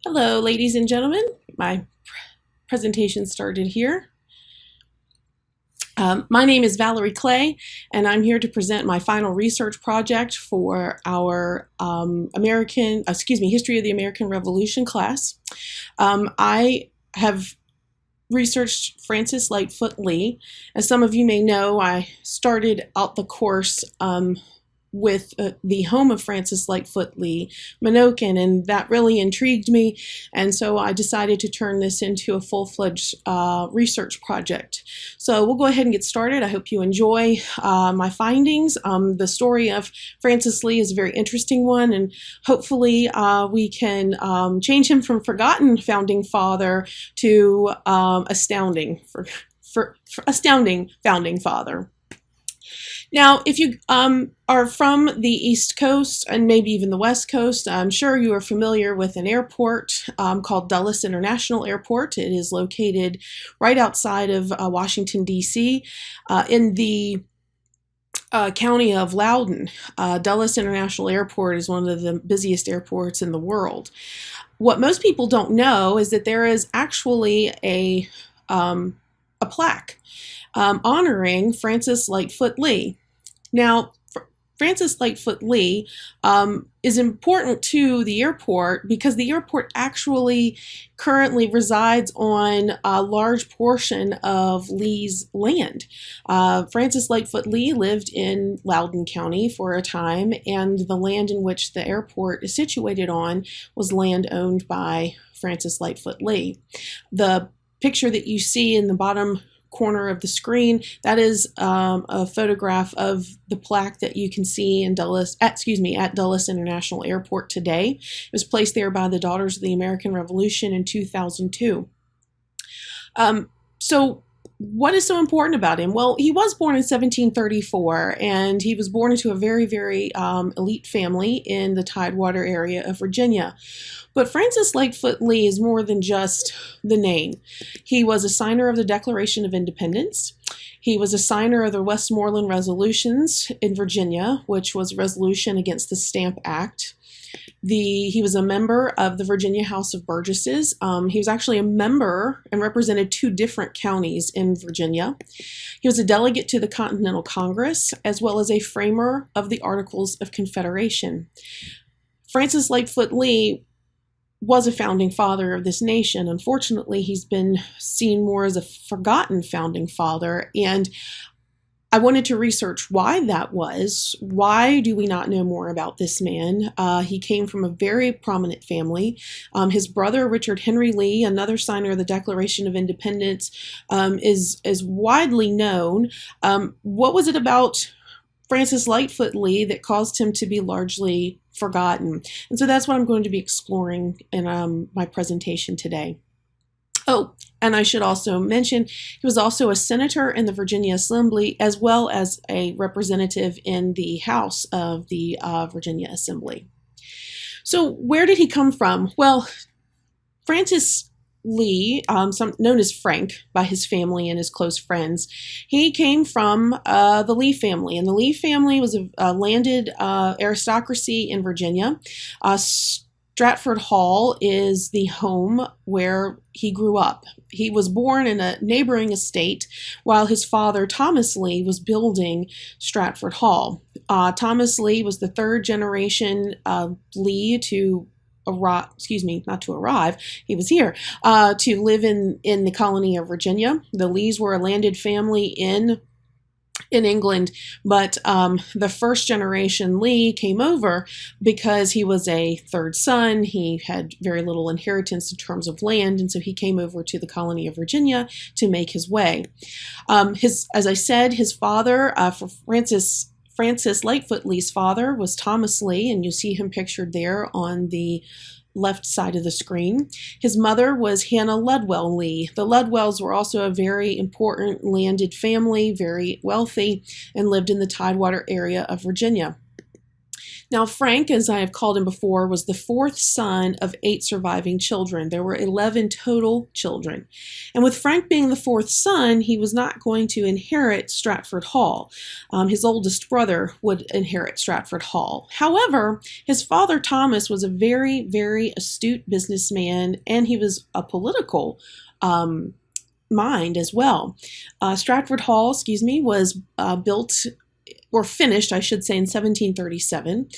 Hello, ladies and gentlemen. My presentation started here. My name is Valerie Clay, and I'm here to present my final research project for our History of the American Revolution class. I have researched Francis Lightfoot Lee. As some of you may know, I started out the course with the home of Francis Lightfoot Lee, Menoken, and that really intrigued me, and so I decided to turn this into a full-fledged research project. So we'll go ahead and get started. I hope you enjoy my findings. The story of Francis Lee is a very interesting one, and hopefully we can change him from forgotten founding father to astounding founding father. Now, if you are from the East Coast and maybe even the West Coast, I'm sure you are familiar with an airport called Dulles International Airport. It is located right outside of Washington, D.C. In the county of Loudoun. Dulles International Airport is one of the busiest airports in the world. What most people don't know is that there is actually a plaque honoring Francis Lightfoot Lee. Now, Francis Lightfoot Lee is important to the airport because the airport actually currently resides on a large portion of Lee's land. Francis Lightfoot Lee lived in Loudoun County for a time, and the land in which the airport is situated on was land owned by Francis Lightfoot Lee. The picture that you see in the bottom corner of the screen, that is a photograph of the plaque that you can see in at Dulles International Airport today. It was placed there by the Daughters of the American Revolution in 2002. So what is so important about him? Well, he was born in 1734, and he was born into a very, very elite family in the Tidewater area of Virginia. But Francis Lightfoot Lee is more than just the name. He was a signer of the Declaration of Independence. He was a signer of the Westmoreland Resolutions in Virginia, which was a resolution against the Stamp Act. He was a member of the Virginia House of Burgesses. He was actually a member and represented two different counties in Virginia. He was a delegate to the Continental Congress, as well as a framer of the Articles of Confederation. Francis Lightfoot Lee was a founding father of this nation. Unfortunately, he's been seen more as a forgotten founding father, and I wanted to research why that was. Why do we not know more about this man? He came from a very prominent family. His brother, Richard Henry Lee, another signer of the Declaration of Independence, is widely known. What was it about Francis Lightfoot Lee that caused him to be largely forgotten? And so that's what I'm going to be exploring in my presentation today. Oh, and I should also mention, he was also a senator in the Virginia Assembly, as well as a representative in the House of the Virginia Assembly. So where did he come from? Well, Francis Lee, known as Frank by his family and his close friends, he came from the Lee family, and the Lee family was a landed aristocracy in Virginia. Stratford Hall is the home where he grew up. He was born in a neighboring estate while his father, Thomas Lee, was building Stratford Hall. Thomas Lee was the third generation Lee to he was here, to live in the colony of Virginia. The Lees were a landed family in England, but the first generation Lee came over because he was a third son. He had very little inheritance in terms of land, and so he came over to the colony of Virginia to make his way. As I said, his father, Francis Lightfoot Lee's father, was Thomas Lee, and you see him pictured there on the left side of the screen. His mother was Hannah Ludwell Lee. The Ludwells were also a very important landed family, very wealthy, and lived in the Tidewater area of Virginia. Now, Frank, as I have called him before, was the fourth son of 8 surviving children. There were 11 total children. And with Frank being the fourth son, he was not going to inherit Stratford Hall. His oldest brother would inherit Stratford Hall. However, his father, Thomas, was a very, very astute businessman, and he was a political mind as well. Stratford Hall, was built or finished, I should say, in 1737.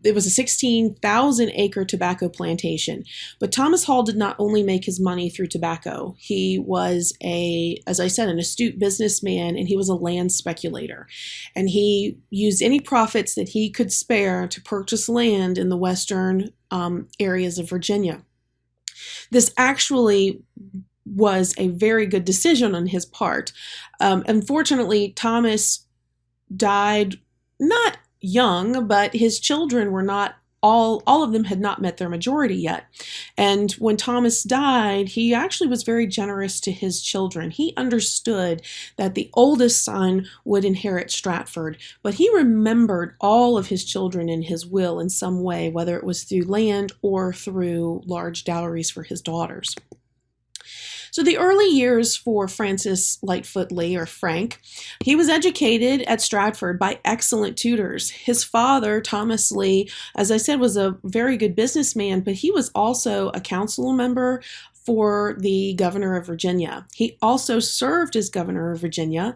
It was a 16,000 acre tobacco plantation. But Thomas Hall did not only make his money through tobacco. He was as I said, an astute businessman, and he was a land speculator. And he used any profits that he could spare to purchase land in the western areas of Virginia. This actually was a very good decision on his part. Unfortunately, Thomas died not young, but his children were not all of them had not met their majority yet. And when Thomas died, he actually was very generous to his children. He understood that the oldest son would inherit Stratford, but he remembered all of his children in his will in some way, whether it was through land or through large dowries for his daughters. So the early years for Francis Lightfoot Lee, or Frank, he was educated at Stratford by excellent tutors. His father, Thomas Lee, as I said, was a very good businessman, but he was also a council member for the governor of Virginia. He also served as governor of Virginia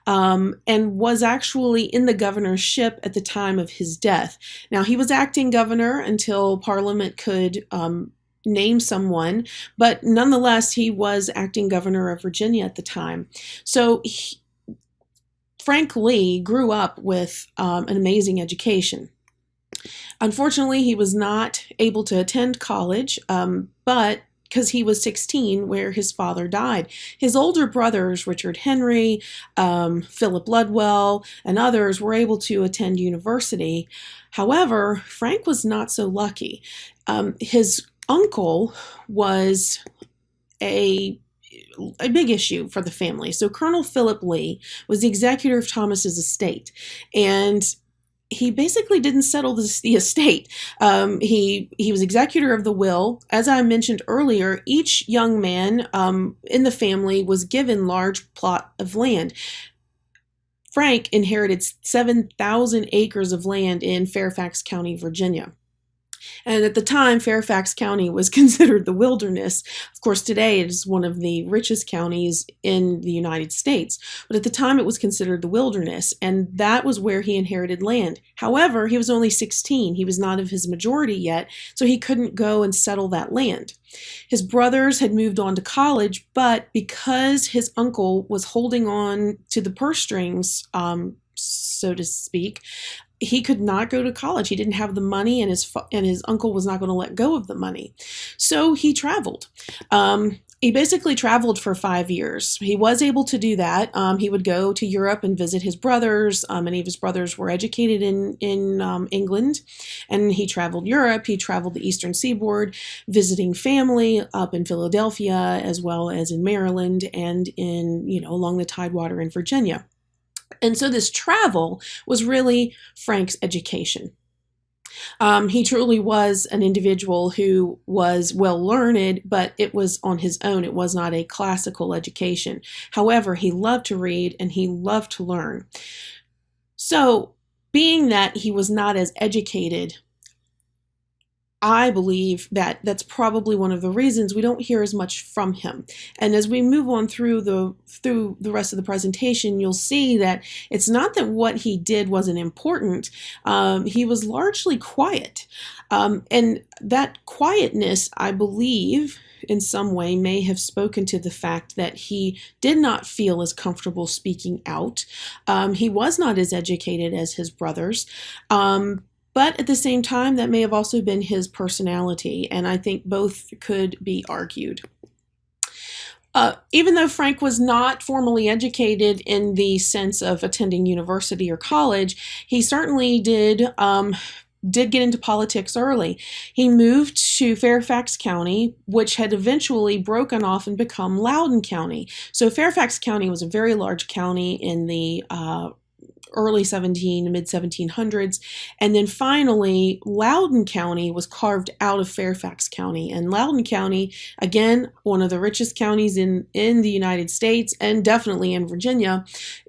and was actually in the governorship at the time of his death. Now, he was acting governor until Parliament could name someone, but nonetheless, he was acting governor of Virginia at the time. So Frank Lee grew up with an amazing education. Unfortunately, he was not able to attend college, but because he was 16 where his father died. His older brothers, Richard Henry, Philip Ludwell, and others, were able to attend university. However, Frank was not so lucky. His uncle was a big issue for the family. So Colonel Philip Lee was the executor of Thomas's estate, and he basically didn't settle the estate. He was executor of the will. As I mentioned earlier, each young man in the family was given large plot of land. Frank inherited 7,000 acres of land in Fairfax County, Virginia. And at the time, Fairfax County was considered the wilderness. Of course, today it is one of the richest counties in the United States. But at the time, it was considered the wilderness, and that was where he inherited land. However, he was only 16. He was not of his majority yet, so he couldn't go and settle that land. His brothers had moved on to college, but because his uncle was holding on to the purse strings, so to speak, he could not go to college. He didn't have the money, and his uncle was not going to let go of the money. So he traveled. He basically traveled for 5 years. He was able to do that. He would go to Europe and visit his brothers. Many of his brothers were educated in England, and he traveled Europe. He traveled the Eastern Seaboard, visiting family up in Philadelphia, as well as in Maryland and along the Tidewater in Virginia. And so this travel was really Frank's education. He truly was an individual who was well learned, but it was on his own. It was not a classical education. However, he loved to read and he loved to learn. So, being that he was not as educated, I believe that that's probably one of the reasons we don't hear as much from him. And as we move on through the rest of the presentation, you'll see that it's not that what he did wasn't important. He was largely quiet. And that quietness, I believe, in some way may have spoken to the fact that he did not feel as comfortable speaking out. He was not as educated as his brothers. But at the same time, that may have also been his personality, and I think both could be argued. Even though Frank was not formally educated in the sense of attending university or college, he certainly did get into politics early. He moved to Fairfax County, which had eventually broken off and become Loudoun County. So Fairfax County was a very large county in the early mid 1700s. And then finally, Loudoun County was carved out of Fairfax County. And Loudoun County, again, one of the richest counties in the United States and definitely in Virginia.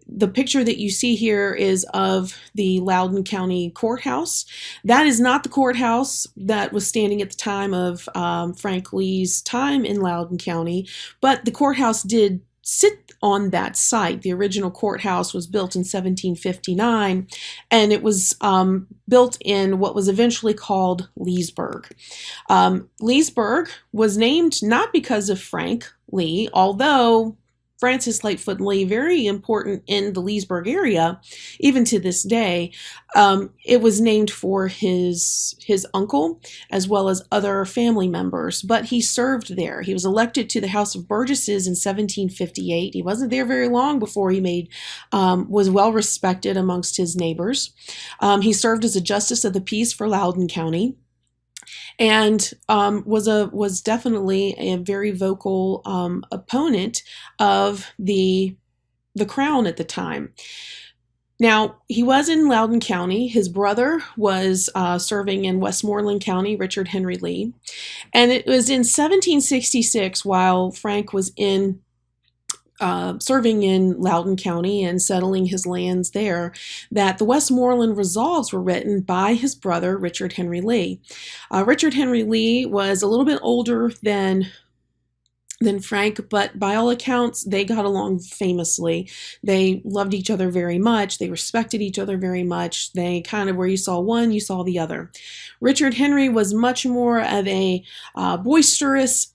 The picture that you see here is of the Loudoun County Courthouse. That is not the courthouse that was standing at the time of Frank Lee's time in Loudoun County, but the courthouse did sit on that site. The original courthouse was built in 1759, and it was built in what was eventually called Leesburg. Leesburg was named not because of Frank Lee, although Francis Lightfoot Lee, very important in the Leesburg area, even to this day. It was named for his uncle as well as other family members, but he served there. He was elected to the House of Burgesses in 1758. He wasn't there very long before he was well respected amongst his neighbors. He served as a justice of the peace for Loudoun County, and was definitely a very vocal opponent of the crown at the time. Now, he was in Loudoun County. His brother was serving in Westmoreland County, Richard Henry Lee. And it was in 1766, while Frank was serving in Loudoun County and settling his lands there, that the Westmoreland Resolves were written by his brother, Richard Henry Lee. Richard Henry Lee was a little bit older than Frank, but by all accounts, they got along famously. They loved each other very much. They respected each other very much. They kind of, where you saw one, you saw the other. Richard Henry was much more of a boisterous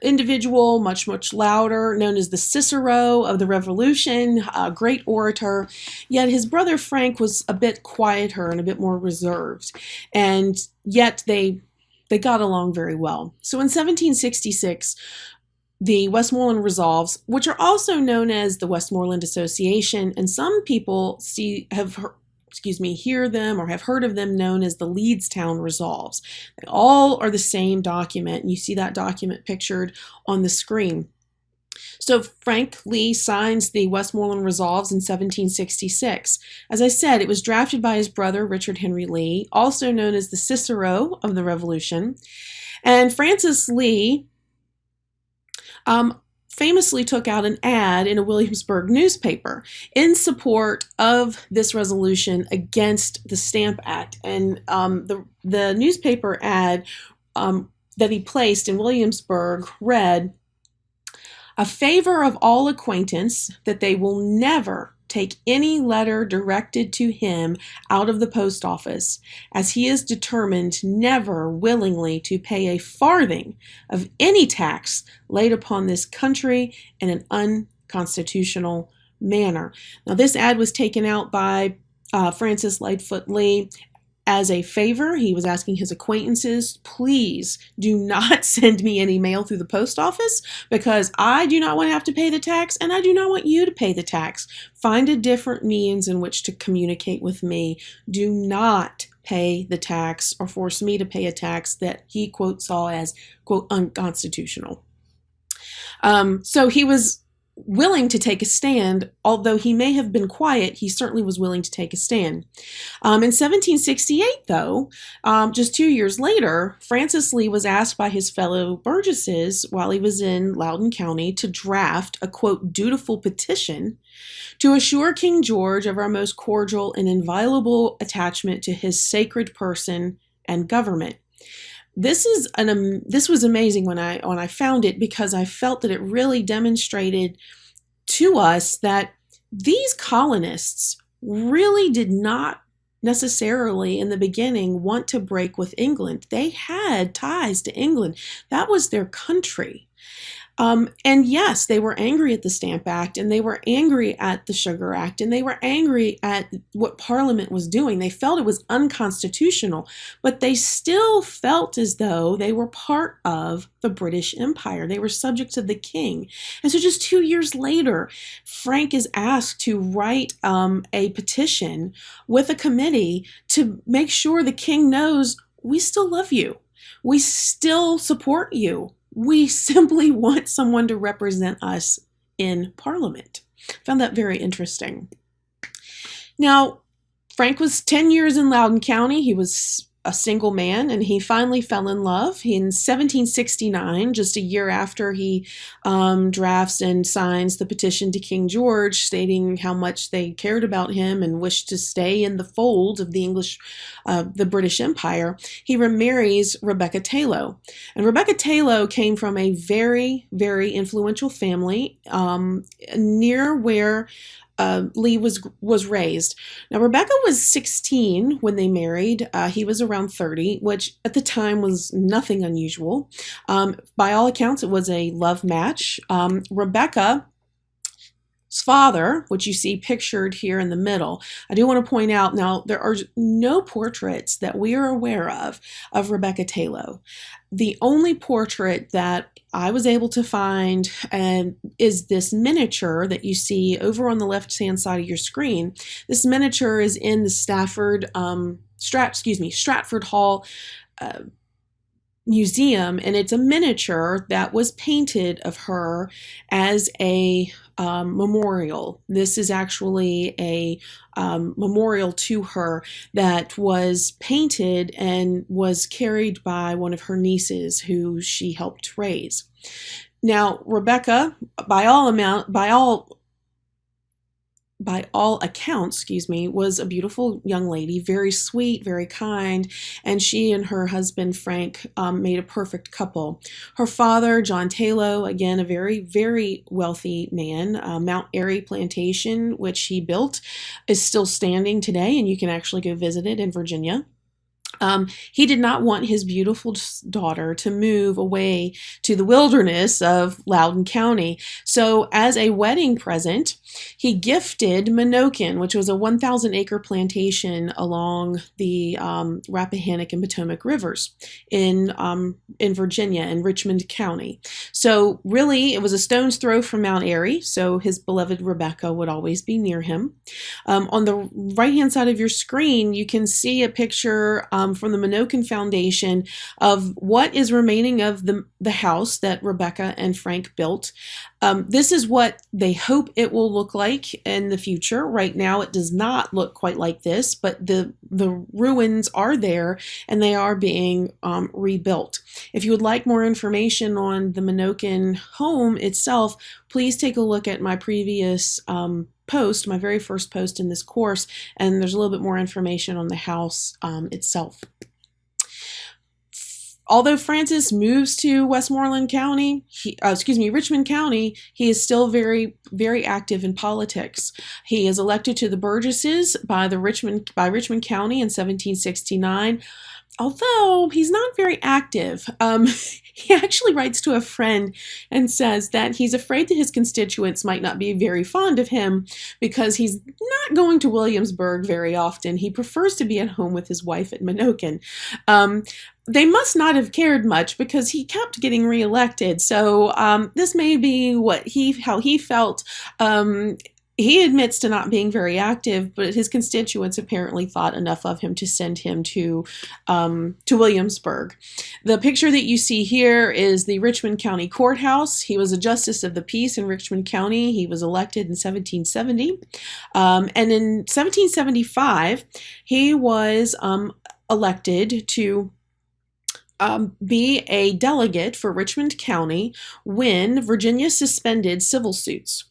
individual, much louder, known as the Cicero of the Revolution, a great orator. Yet his brother Frank was a bit quieter and a bit more reserved, and yet they got along very well. So in 1766, the Westmoreland Resolves, which are also known as the Westmoreland Association, and some people hear them or have heard of them known as the Leedstown Resolves. They all are the same document, and you see that document pictured on the screen. So Frank Lee signs the Westmoreland Resolves in 1766. As I said, it was drafted by his brother, Richard Henry Lee, also known as the Cicero of the Revolution. And Francis Lee famously took out an ad in a Williamsburg newspaper in support of this resolution against the Stamp Act. And the newspaper ad that he placed in Williamsburg read, "A favor of all acquaintance that they will never take any letter directed to him out of the post office, as he is determined never willingly to pay a farthing of any tax laid upon this country in an unconstitutional manner." Now, this ad was taken out by Francis Lightfoot Lee as a favor. He was asking his acquaintances, please do not send me any mail through the post office, because I do not want to have to pay the tax, and I do not want you to pay the tax. Find a different means in which to communicate with me. Do not pay the tax or force me to pay a tax that he, quote, saw as, quote, unconstitutional. So he was willing to take a stand. Although he may have been quiet, he certainly was willing to take a stand. In 1768, though, just 2 years later, Francis Lee was asked by his fellow Burgesses while he was in Loudoun County to draft a, quote, dutiful petition to assure King George of our most cordial and inviolable attachment to his sacred person and government. This was amazing when I found it, because I felt that it really demonstrated to us that these colonists really did not necessarily in the beginning want to break with England. They had ties to England. That was their country. And yes, they were angry at the Stamp Act, and they were angry at the Sugar Act, and they were angry at what Parliament was doing. They felt it was unconstitutional, but they still felt as though they were part of the British Empire. They were subjects of the king. And so just 2 years later, Frank is asked to write a petition with a committee to make sure the king knows, we still love you. We still support you. We simply want someone to represent us in Parliament. I found that very interesting. Now, Frank was 10 years in Loudoun County. He was a single man, and he finally fell in love in 1769, just a year after he drafts and signs the petition to King George stating how much they cared about him and wished to stay in the fold of the British Empire. He remarries Rebecca Taylor. And Rebecca Taylor came from a very, very influential family near where Lee was raised. Now, Rebecca was 16 when they married. He was around 30, which at the time was nothing unusual. By all accounts, it was a love match. Rebecca's father, which you see pictured here in the middle, I do want to point out now there are no portraits that we are aware of Rebecca Taylor. The only portrait that I was able to find is this miniature that you see over on the left-hand side of your screen. This miniature is in the Stratford Hall Museum, and it's a miniature that was painted of her as a memorial. This is actually a memorial to her that was painted and was carried by one of her nieces who she helped raise. Now, Rebecca, by all accounts, was a beautiful young lady, very sweet, very kind, and she and her husband, Frank, made a perfect couple. Her father, John Taylor, again, a very, very wealthy man. Mount Airy Plantation, which he built, is still standing today, and you can actually go visit it in Virginia. He did not want his beautiful daughter to move away to the wilderness of Loudoun County. So as a wedding present, he gifted Menokin, which was a 1,000-acre plantation along the Rappahannock and Potomac rivers in Virginia, in Richmond County. So really, it was a stone's throw from Mount Airy, so his beloved Rebecca would always be near him. On the right-hand side of your screen, you can see a picture from the Menokin Foundation of what is remaining of the house that Rebecca and Frank built. This is what they hope it will look like in the future. Right now, it does not look quite like this, but the ruins are there and they are being rebuilt. If you would like more information on the Menokin home itself, please take a look at my previous post, my very first post in this course, and there's a little bit more information on the house itself. Although Francis moves to Richmond County, he is still very, very active in politics. He is elected to the Burgesses by Richmond County in 1769. Although he's not very active, he actually writes to a friend and says that he's afraid that his constituents might not be very fond of him because he's not going to Williamsburg very often. He prefers to be at home with his wife at Menokin. They must not have cared much because he kept getting reelected. So this may be how he felt. He admits to not being very active, but his constituents apparently thought enough of him to send him to Williamsburg. The picture that you see here is the Richmond County Courthouse. He was a justice of the peace in Richmond County. He was elected in 1770. And in 1775, he was elected to be a delegate for Richmond County when Virginia suspended civil suits.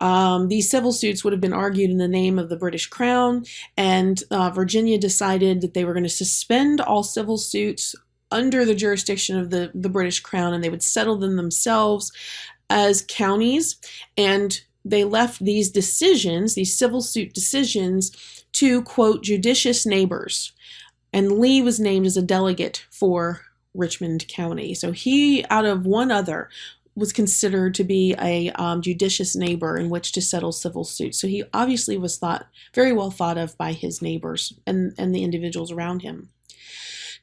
These civil suits would have been argued in the name of the British Crown, and Virginia decided that they were going to suspend all civil suits under the jurisdiction of the British Crown, and they would settle them themselves as counties, and they left these decisions, these civil suit decisions, to, quote, judicious neighbors. And Lee was named as a delegate for Richmond County. So he, out of one other, was considered to be a judicious neighbor in which to settle civil suits. So he obviously was very well thought of by his neighbors and the individuals around him.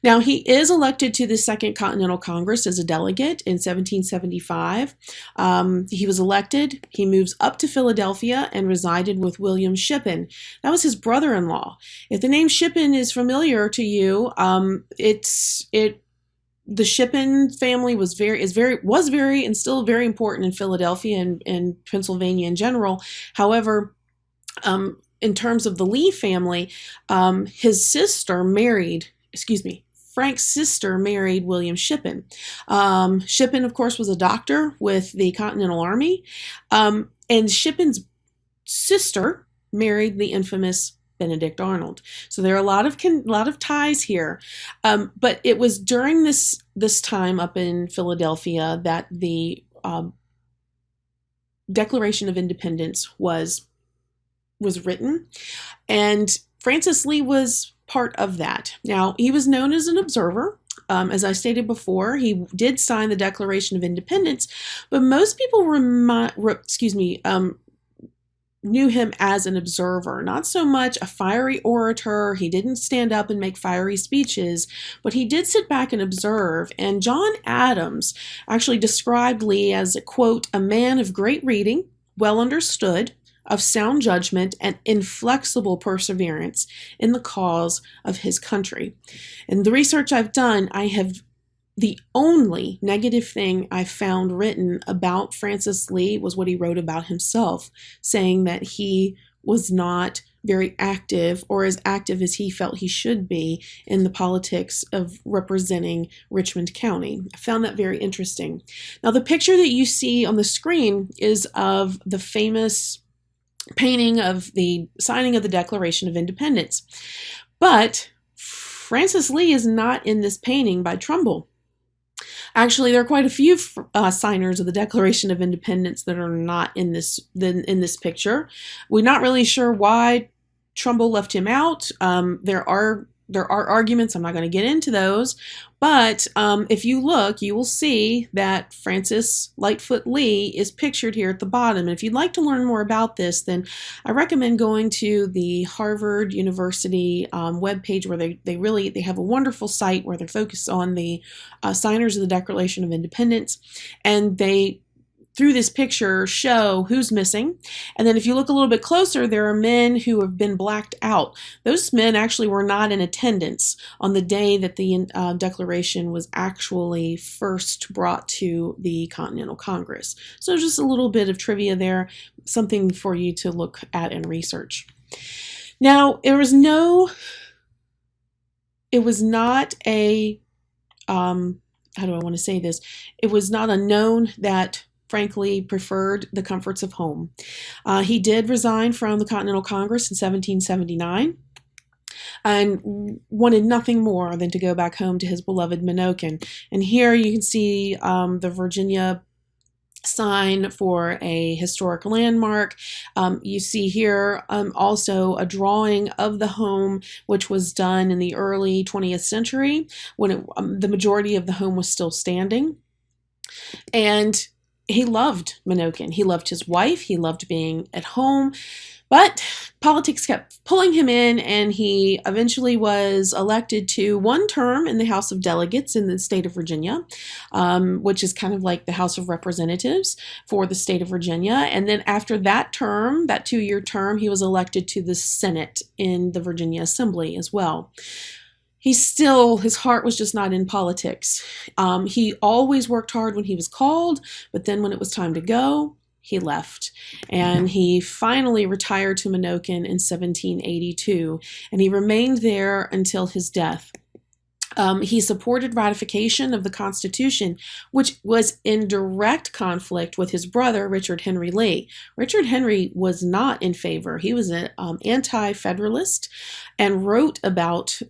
Now, he is elected to the Second Continental Congress as a delegate in 1775. He was elected. He moves up to Philadelphia and resided with William Shippen. That was his brother-in-law. If the name Shippen is familiar to you, the Shippen family was very and still very important in Philadelphia and Pennsylvania in general. However, in terms of the Lee family, his sister married, excuse me, Frank's sister married William Shippen. Shippen, of course, was a doctor with the Continental Army, and Shippen's sister married the infamous Benedict Arnold. So there are a lot of ties here. But it was during this time up in Philadelphia that the Declaration of Independence was written, and Francis Lee was part of that. Now, he was known as an observer. As I stated before, he did sign the Declaration of Independence, but most people knew him as an observer, not so much a fiery orator. He didn't stand up and make fiery speeches, but he did sit back and observe. And John Adams actually described Lee as, quote, a man of great reading, well understood, of sound judgment and inflexible perseverance in the cause of his country. In the research I've done, the only negative thing I found written about Francis Lee was what he wrote about himself, saying that he was not very active, or as active as he felt he should be, in the politics of representing Richmond County. I found that very interesting. Now, the picture that you see on the screen is of the famous painting of the signing of the Declaration of Independence. But Francis Lee is not in this painting by Trumbull. Actually, there are quite a few signers of the Declaration of Independence that are not in this picture. We're not really sure why Trumbull left him out. There are arguments. I'm not going to get into those. But if you look, you will see that Francis Lightfoot Lee is pictured here at the bottom. And if you'd like to learn more about this, then I recommend going to the Harvard University webpage, where they have a wonderful site where they're focused on the signers of the Declaration of Independence. And they, through this picture, show who's missing. And then if you look a little bit closer, there are men who have been blacked out. Those men actually were not in attendance on the day that the Declaration was actually first brought to the Continental Congress. So just a little bit of trivia there, something for you to look at and research. Now, it was not a, how do I want to say this? It was not unknown that Frank preferred the comforts of home. He did resign from the Continental Congress in 1779 and wanted nothing more than to go back home to his beloved Menoken. And here you can see the Virginia sign for a historic landmark. You see here also a drawing of the home, which was done in the early 20th century when the majority of the home was still standing. And he loved Menoken. He loved his wife. He loved being at home. But politics kept pulling him in, and he eventually was elected to one term in the House of Delegates in the state of Virginia, which is kind of like the House of Representatives for the state of Virginia. And then after that term, that 2-year term, he was elected to the Senate in the Virginia Assembly as well. His heart was just not in politics. He always worked hard when he was called, but then when it was time to go, he left. And he finally retired to Menoken in 1782, and he remained there until his death. He supported ratification of the Constitution, which was in direct conflict with his brother, Richard Henry Lee. Richard Henry was not in favor. He was an anti-federalist and wrote about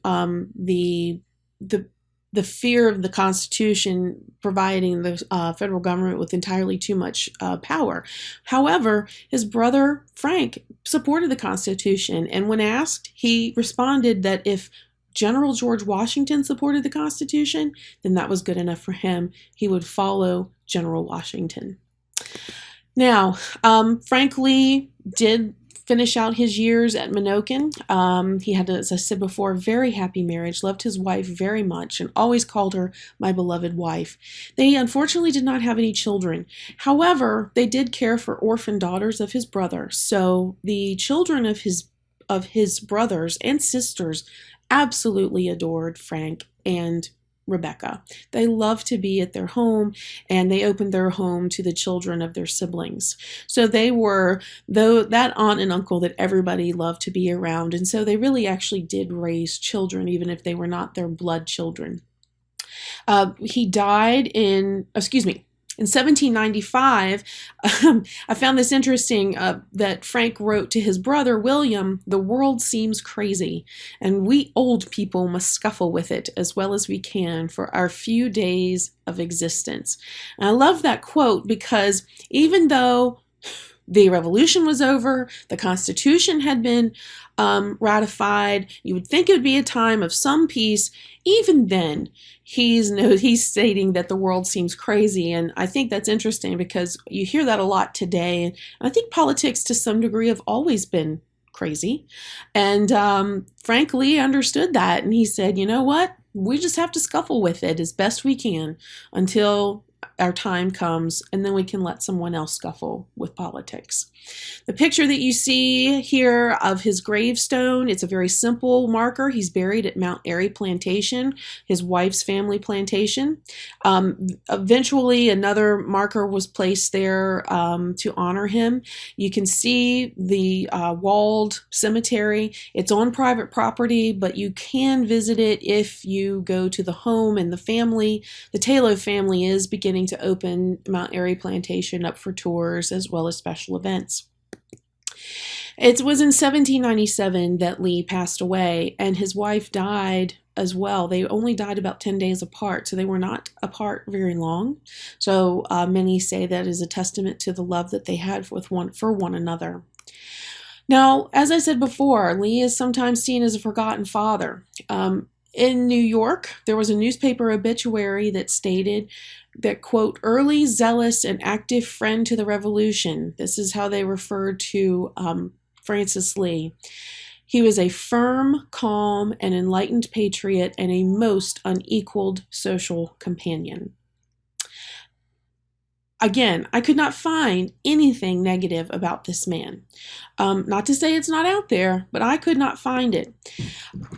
the fear of the Constitution providing the federal government with entirely too much power. However, his brother, Frank, supported the Constitution, and when asked, he responded that if General George Washington supported the Constitution, then that was good enough for him. He would follow General Washington. Now, Frank Lee did finish out his years at Menoken. He had, as I said before, a very happy marriage, loved his wife very much, and always called her my beloved wife. They unfortunately did not have any children. However, they did care for orphan daughters of his brother. So the children of his brothers and sisters absolutely adored Frank and Rebecca. They loved to be at their home, and they opened their home to the children of their siblings. So they were that aunt and uncle that everybody loved to be around, and so they really actually did raise children, even if they were not their blood children. He died in 1795. I found this interesting that Frank wrote to his brother William, "The world seems crazy, and we old people must scuffle with it as well as we can for our few days of existence." And I love that quote because even though the revolution was over, the Constitution had been ratified, you would think it would be a time of some peace. Even then, he's stating that the world seems crazy, and I think that's interesting because you hear that a lot today. And I think politics, to some degree, have always been crazy. And Frank Lee understood that, and he said, "You know what? We just have to scuffle with it as best we can until our time comes, and then we can let someone else scuffle with politics." The picture that you see here of his gravestone, it's a very simple marker. He's buried at Mount Airy Plantation, his wife's family plantation. Eventually, another marker was placed there to honor him. You can see the walled cemetery. It's on private property, but you can visit it if you go to the home, and the Taylor family is beginning to open Mount Airy Plantation up for tours as well as special events. It was in 1797 that Lee passed away, and his wife died as well. They only died about 10 days apart, so they were not apart very long. So many say that is a testament to the love that they had for one another. Now, as I said before, Lee is sometimes seen as a forgotten father. In New York, there was a newspaper obituary that stated that, quote, "early, zealous, and active friend to the Revolution." This is how they referred to Francis Lee. "He was a firm, calm, and enlightened patriot and a most unequaled social companion." Again, I could not find anything negative about this man. Not to say it's not out there, but I could not find it.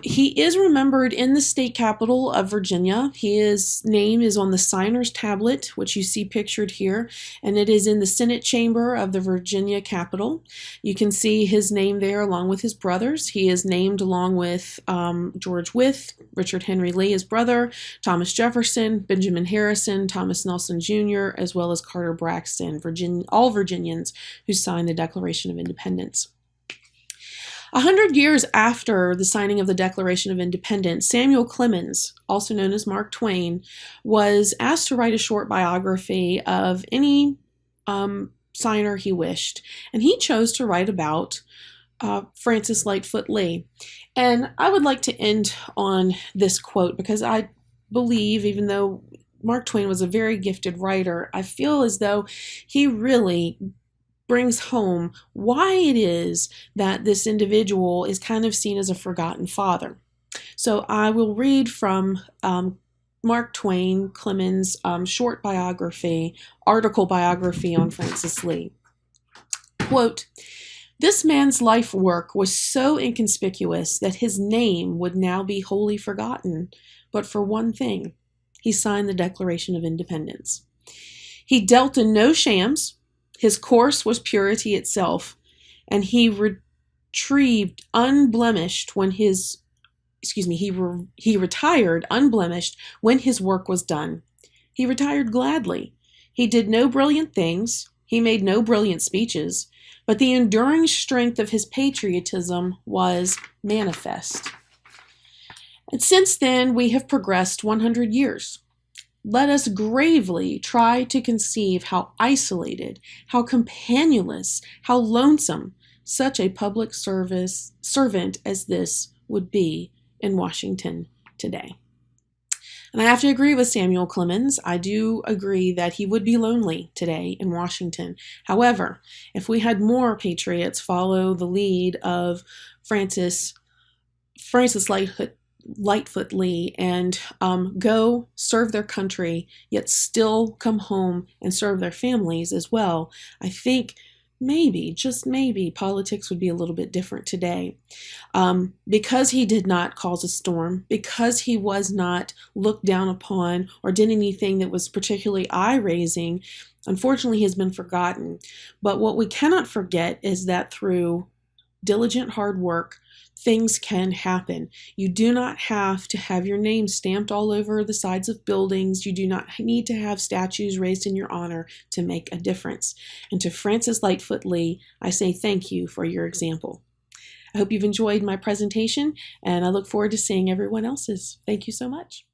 He is remembered in the state capital of Virginia. His name is on the signer's tablet, which you see pictured here, and it is in the Senate chamber of the Virginia Capitol. You can see his name there along with his brothers. He is named along with George Wythe, Richard Henry Lee, his brother, Thomas Jefferson, Benjamin Harrison, Thomas Nelson Jr., as well as Carter Braxton, all Virginians who signed the Declaration of Independence. 100 years after the signing of the Declaration of Independence, Samuel Clemens, also known as Mark Twain, was asked to write a short biography of any signer he wished, and he chose to write about Francis Lightfoot Lee. And I would like to end on this quote because I believe, even though Mark Twain was a very gifted writer, I feel as though he really brings home why it is that this individual is kind of seen as a forgotten father. So I will read from Mark Twain, Clemens' short article biography on Francis Lee. Quote, "This man's life work was so inconspicuous that his name would now be wholly forgotten, but for one thing, he signed the Declaration of Independence. He dealt in no shams. His course was purity itself, and he retrieved unblemished when he retired unblemished when his work was done. He retired gladly. He did no brilliant things. He made no brilliant speeches, but the enduring strength of his patriotism was manifest. And since then, we have progressed 100 years. Let us gravely try to conceive how isolated, how companionless, how lonesome such a public servant as this would be in Washington today." And I have to agree with Samuel Clemens. I do agree that he would be lonely today in Washington. However, if we had more patriots follow the lead of Francis Lightfoot Lee and go serve their country, yet still come home and serve their families as well, I think maybe, just maybe, politics would be a little bit different today. Because he did not cause a storm, because he was not looked down upon or did anything that was particularly eye-raising, unfortunately, he has been forgotten. But what we cannot forget is that through diligent hard work, things can happen. You do not have to have your name stamped all over the sides of buildings. You do not need to have statues raised in your honor to make a difference. And to Francis Lightfoot Lee, I say thank you for your example. I hope you've enjoyed my presentation, and I look forward to seeing everyone else's. Thank you so much.